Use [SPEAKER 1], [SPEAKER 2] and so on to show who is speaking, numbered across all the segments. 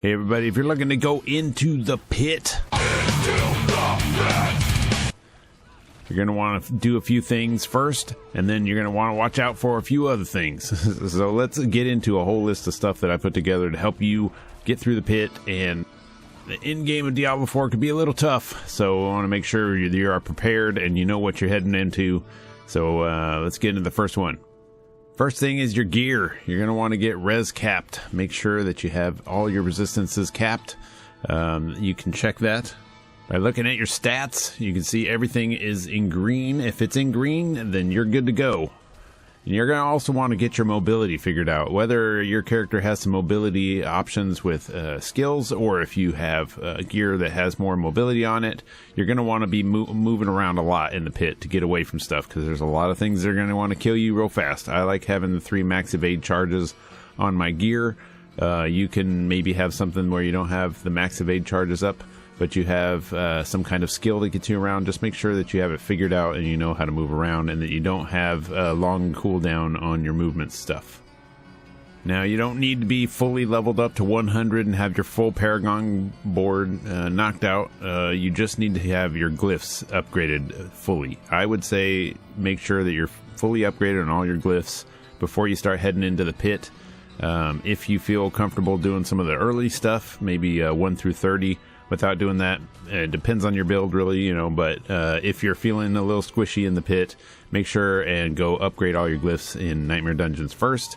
[SPEAKER 1] Hey everybody, if you're looking to go into the pit, you're going to want to do a few things first, and then you're going to want to watch out for a few other things. So let's get into a whole list of stuff that I put together to help you get through the pit. And the end game of Diablo 4 could be a little tough, so I want to make sure you are prepared and you know what you're heading into. So let's get into the first one. First thing is your gear. You're going to want to get res capped. Make sure that you have all your resistances capped. You can check that by looking at your stats. You can see everything is in green. If it's in green, then you're good to go. And you're going to also want to get your mobility figured out, whether your character has some mobility options with skills, or if you have gear that has more mobility on it. You're going to want to be moving around a lot in the pit to get away from stuff, because there's a lot of things that are going to want to kill you real fast. I like having the 3 max evade charges on my gear. You can maybe have something where you don't have the max evade charges up, but you have some kind of skill that gets you around. Just make sure that you have it figured out and you know how to move around, and that you don't have a long cooldown on your movement stuff. Now, you don't need to be fully leveled up to 100 and have your full Paragon board knocked out. You just need to have your glyphs upgraded fully. I would say make sure that you're fully upgraded on all your glyphs before you start heading into the pit. If you feel comfortable doing some of the early stuff, maybe 1 through 30, without doing that, it depends on your build, really, but if you're feeling a little squishy in the pit, make sure and go upgrade all your glyphs in Nightmare Dungeons first.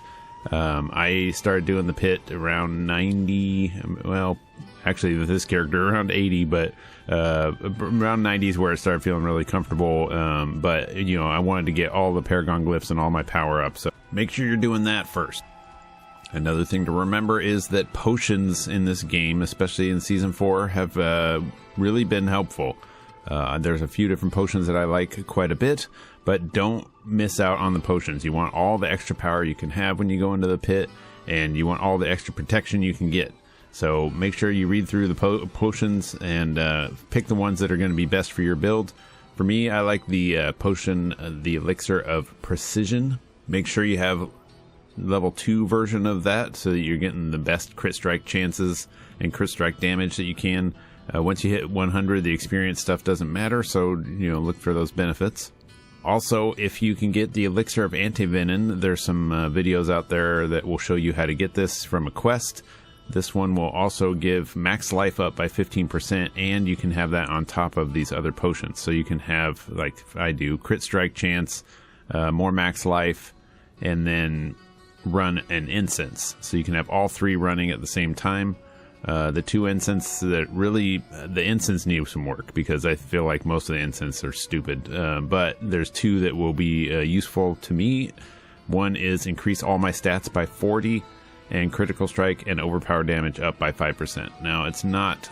[SPEAKER 1] I started doing the pit around 90, well, actually with this character around 80, but around 90 is where it started feeling really comfortable. But I wanted to get all the Paragon glyphs and all my power ups, so make sure you're doing that first. Another thing to remember is that potions in this game, especially in Season 4, have really been helpful. There's a few different potions that I like quite a bit, but don't miss out on the potions. You want all the extra power you can have when you go into the pit, and you want all the extra protection you can get. So make sure you read through the potions and pick the ones that are going to be best for your build. For me, I like the potion, the Elixir of Precision. Make sure you have level 2 version of that, so that you're getting the best crit strike chances and crit strike damage that you can. Once you hit 100, the experience stuff doesn't matter, so look for those benefits. Also, if you can get the Elixir of Antivenin, there's some videos out there that will show you how to get this from a quest. This one will also give max life up by 15%, and you can have that on top of these other potions. So you can have, like I do, crit strike chance, more max life, and then run an incense, so you can have all 3 running at the same time. The 2 incense that really, the incense need some work, because I feel like most of the incense are stupid, but there's 2 that will be useful to me. One is increase all my stats by 40, and critical strike and overpower damage up by 5%. Now it's not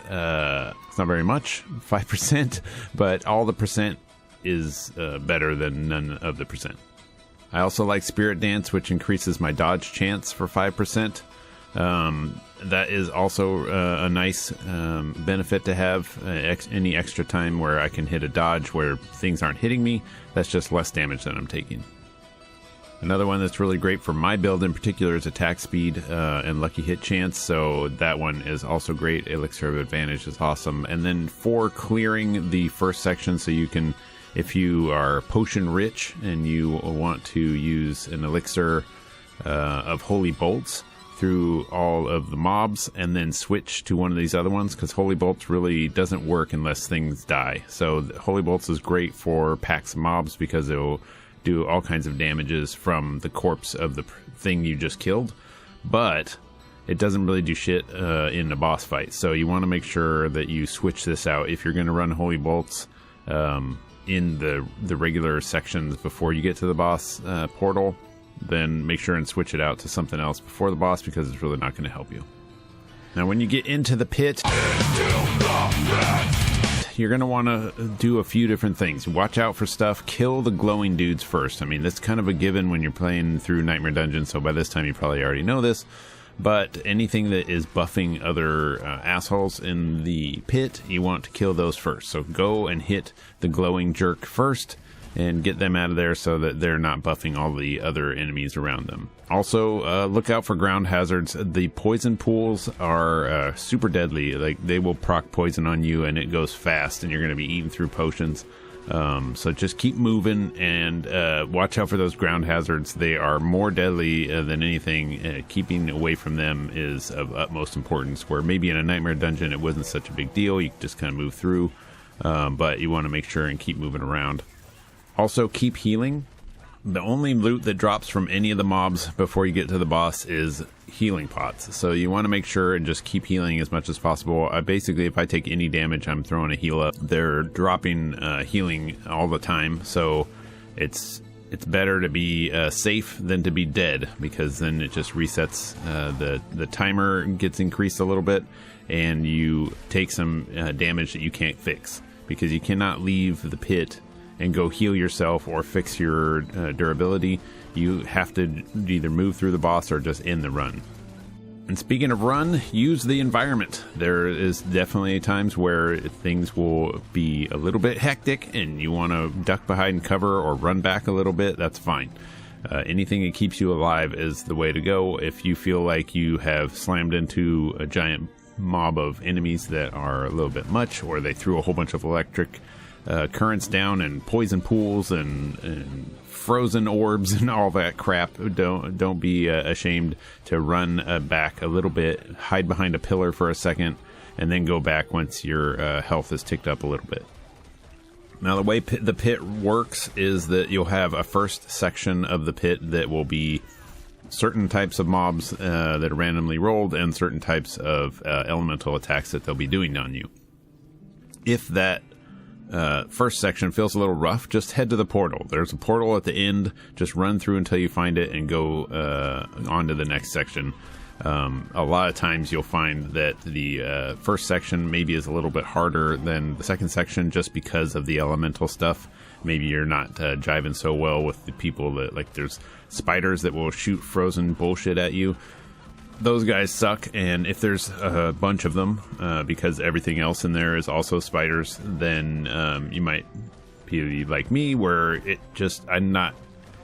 [SPEAKER 1] very much, 5%, but all the percent is better than none of the percent. I also like Spirit Dance, which increases my dodge chance for 5%. That is also a nice benefit to have. Any extra time where I can hit a dodge where things aren't hitting me, that's just less damage that I'm taking. Another one that's really great for my build in particular is attack speed and lucky hit chance, so that one is also great. Elixir of Advantage is awesome. And then for clearing the first section, so you can, if you are potion rich and you want to use an elixir of Holy Bolts through all of the mobs, and then switch to one of these other ones, because Holy Bolts really doesn't work unless things die. So Holy Bolts is great for packs of mobs, because it will do all kinds of damages from the corpse of the thing you just killed, but it doesn't really do shit in the boss fight. So you want to make sure that you switch this out. If you're going to run Holy Bolts in the regular sections before you get to the boss portal, then make sure and switch it out to something else before the boss, because it's really not going to help you. Now, when you get into the pit, you're going to want to do a few different things. Watch out for stuff. Kill the glowing dudes first. I mean, that's kind of a given when you're playing through Nightmare Dungeons, so by this time you probably already know this. But anything that is buffing other assholes in the pit, you want to kill those first. So go and hit the glowing jerk first. and get them out of there so that they're not buffing all the other enemies around them. Also, look out for ground hazards. The poison pools are super deadly. Like, they will proc poison on you, and it goes fast, and you're going to be eating through potions. So just keep moving and watch out for those ground hazards. They are more deadly than anything. Keeping away from them is of utmost importance, where maybe in a nightmare dungeon it wasn't such a big deal. You could just kind of move through, but you want to make sure and keep moving around. Also, keep healing. The only loot that drops from any of the mobs before you get to the boss is healing pots. So you want to make sure and just keep healing as much as possible. Basically, if I take any damage, I'm throwing a heal up. They're dropping healing all the time. So it's better to be safe than to be dead, because then it just resets. The timer gets increased a little bit, and you take some damage that you can't fix, because you cannot leave the pit and go heal yourself or fix your durability. You have to either move through the boss or just end the run. And speaking of run, use the environment. There is definitely times where things will be a little bit hectic and you want to duck behind cover or run back a little bit. That's fine. Anything that keeps you alive is the way to go. If you feel like you have slammed into a giant mob of enemies that are a little bit much, or they threw a whole bunch of electric currents down and poison pools and frozen orbs and all that crap, don't be ashamed to run back a little bit, hide behind a pillar for a second, and then go back once your health is ticked up a little bit. Now, the way the pit works is that you'll have a first section of the pit that will be certain types of mobs that are randomly rolled, and certain types of elemental attacks that they'll be doing on you. If that first section feels a little rough, just head to the portal. There's a portal at the end. Just run through until you find it and go on to the next section. A lot of times you'll find that the first section maybe is a little bit harder than the second section, just because of the elemental stuff. Maybe you're not jiving so well with the people that, like, there's spiders that will shoot frozen bullshit at you. Those guys suck, and if there's a bunch of them, because everything else in there is also spiders, then you might be like me, where it just I'm not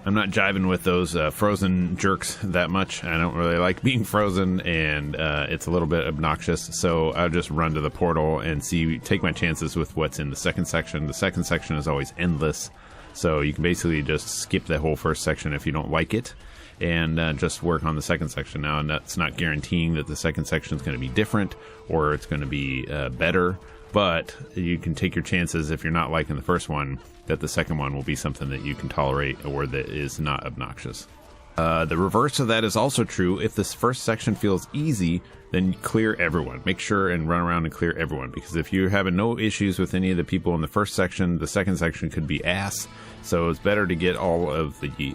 [SPEAKER 1] jiving with those frozen jerks that much. I don't really like being frozen, and it's a little bit obnoxious. So I'll just run to the portal and take my chances with what's in the second section. The second section is always endless, so you can basically just skip the whole first section if you don't like it, and just work on the second section now. And that's not guaranteeing that the second section is going to be different or it's going to be better, but you can take your chances if you're not liking the first one, that the second one will be something that you can tolerate or that is not obnoxious. The reverse of that is also true. If this first section feels easy, then clear everyone. Make sure and run around and clear everyone, because if you're having no issues with any of the people in the first section, the second section could be ass. So it's better to get all of the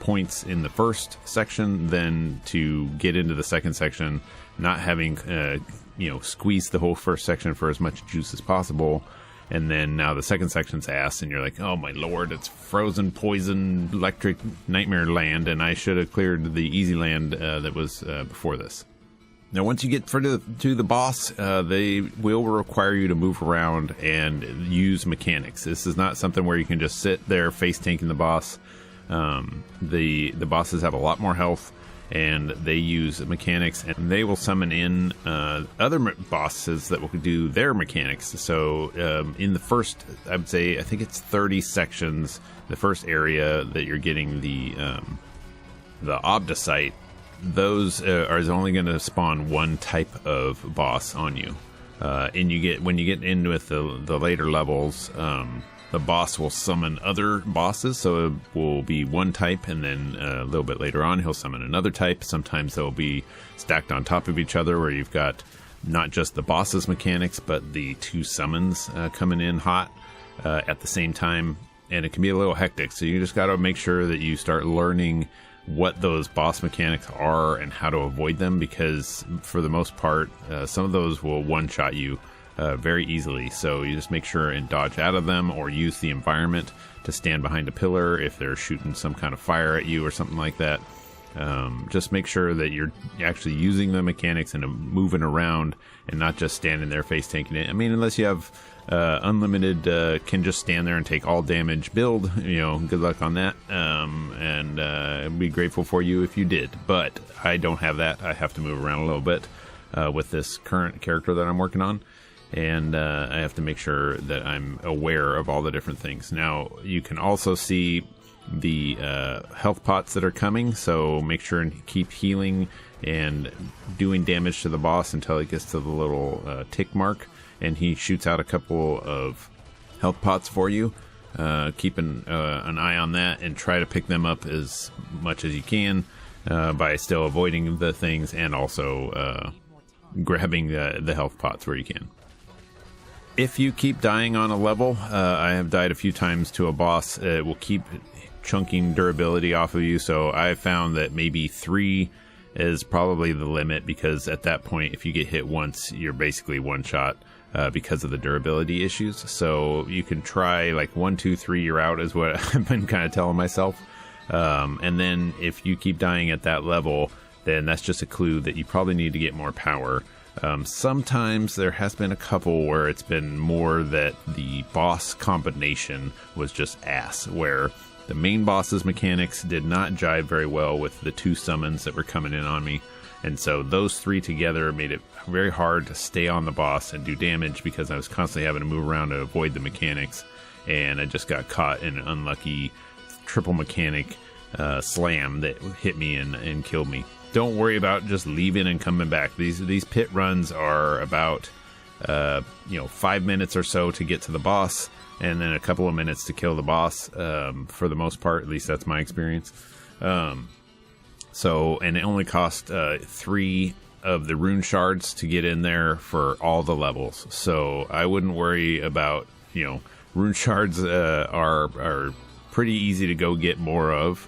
[SPEAKER 1] points in the first section than to get into the second section not having squeezed the whole first section for as much juice as possible, and then now the second section's ass, and you're like, oh my lord, it's frozen, poison, electric nightmare land, and I should have cleared the easy land that was before this. Now, once you get to the boss, they will require you to move around and use mechanics. This is not something where you can just sit there face tanking the boss. The bosses have a lot more health, and they use mechanics, and they will summon in other bosses that will do their mechanics. So in the first, I would say, I think it's 30 sections, the first area that you're getting the Obdicite, those are only going to spawn one type of boss on you. And when you get in with the later levels, the boss will summon other bosses, so it will be one type, and then a little bit later on he'll summon another type. Sometimes they'll be stacked on top of each other, where you've got not just the boss's mechanics, but the two summons coming in hot at the same time, and it can be a little hectic. So you just got to make sure that you start learning what those boss mechanics are and how to avoid them, because for the most part, some of those will one-shot you very easily. So you just make sure and dodge out of them, or use the environment to stand behind a pillar if they're shooting some kind of fire at you or something like that. Just make sure that you're actually using the mechanics and moving around and not just standing there face tanking it. I mean, unless you have unlimited, can just stand there and take all damage build, good luck on that. And I'd be grateful for you if you did. But I don't have that. I have to move around a little bit with this current character that I'm working on. And I have to make sure that I'm aware of all the different things. Now, you can also see the health pots that are coming, so make sure and keep healing and doing damage to the boss until it gets to the little tick mark, and he shoots out a couple of health pots for you. Keep an eye on that and try to pick them up as much as you can by still avoiding the things and also grabbing the health pots where you can. If you keep dying on a level, I have died a few times to a boss, it will keep chunking durability off of you, so I found that maybe 3 is probably the limit, because at that point, if you get hit once, you're basically one shot because of the durability issues. So you can try like 1, 2, 3, you're out is what I've been kind of telling myself. And then if you keep dying at that level, then that's just a clue that you probably need to get more power. Sometimes there has been a couple where it's been more that the boss combination was just ass, where the main boss's mechanics did not jive very well with the 2 summons that were coming in on me. And so those 3 together made it very hard to stay on the boss and do damage, because I was constantly having to move around to avoid the mechanics. And I just got caught in an unlucky triple mechanic slam that hit me and killed me. Don't worry about just leaving and coming back. These pit runs are about 5 minutes or so to get to the boss, and then a couple of minutes to kill the boss. For the most part, at least that's my experience. And it only cost 3 of the rune shards to get in there for all the levels. So I wouldn't worry about, rune shards are pretty easy to go get more of.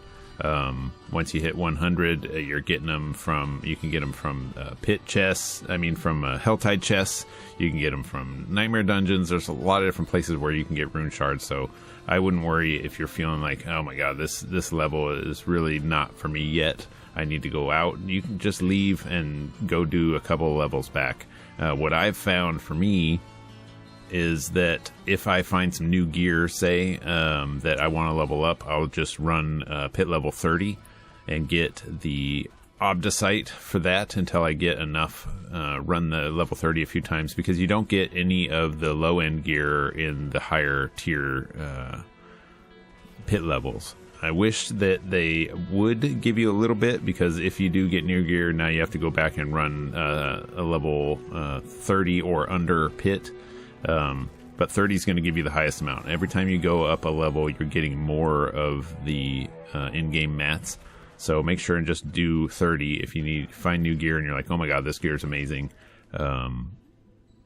[SPEAKER 1] Once you hit 100, you can get them from pit chests. I mean, from Helltide chests. You can get them from Nightmare Dungeons. There's a lot of different places where you can get rune shards. So I wouldn't worry if you're feeling like, oh my god, this level is really not for me yet. I need to go out. You can just leave and go do a couple of levels back. What I've found for me is that if I find some new gear, say, that I want to level up, I'll just run pit level 30 and get the Obdicite for that until I get enough. Run the level 30 a few times, because you don't get any of the low-end gear in the higher tier pit levels. I wish that they would give you a little bit, because if you do get new gear, now you have to go back and run a level 30 or under pit. But 30 is going to give you the highest amount. Every time you go up a level, you're getting more of the in-game mats. So make sure and just do 30. If you find new gear and you're like, oh my god, this gear is amazing,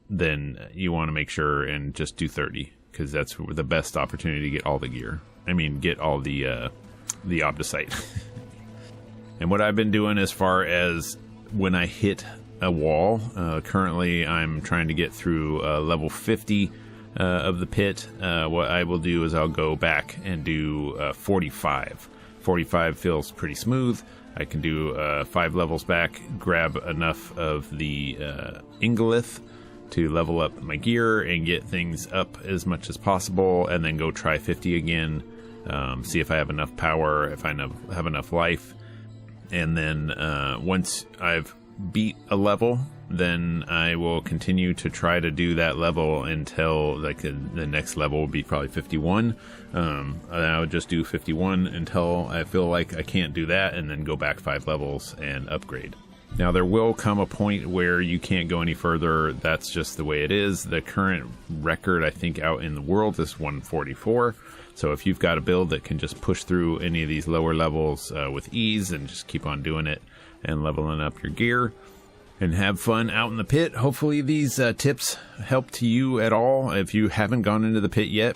[SPEAKER 1] then you want to make sure and just do 30, because that's the best opportunity to get all the gear. I mean, get all the Obdicite. And what I've been doing as far as when I hit a wall, currently I'm trying to get through level 50 of the pit. What I will do is I'll go back and do 45. 45 feels pretty smooth. I can do 5 levels back, grab enough of the Ingolith to level up my gear and get things up as much as possible, and then go try 50 again, see if I have enough power, if I have enough life. And then once I've beat a level, then I will continue to try to do that level until like the next level will be probably 51. And I would just do 51 until I feel like I can't do that, and then go back 5 levels and upgrade. Now there will come a point where you can't go any further. That's just the way it is. The current record, I think, out in the world is 144. So if you've got a build that can just push through any of these lower levels with ease and just keep on doing it and leveling up your gear and have fun out in the pit, hopefully these tips help to you at all. If you haven't gone into the pit yet,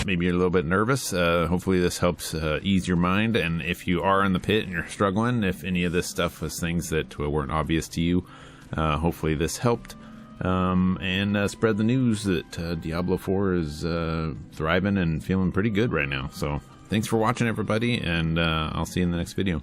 [SPEAKER 1] maybe you're a little bit nervous, hopefully this helps ease your mind. And if you are in the pit and you're struggling, if any of this stuff was things that weren't obvious to you, hopefully this helped. And spread the news that Diablo 4 is thriving and feeling pretty good right now. So thanks for watching, everybody, and I'll see you in the next video.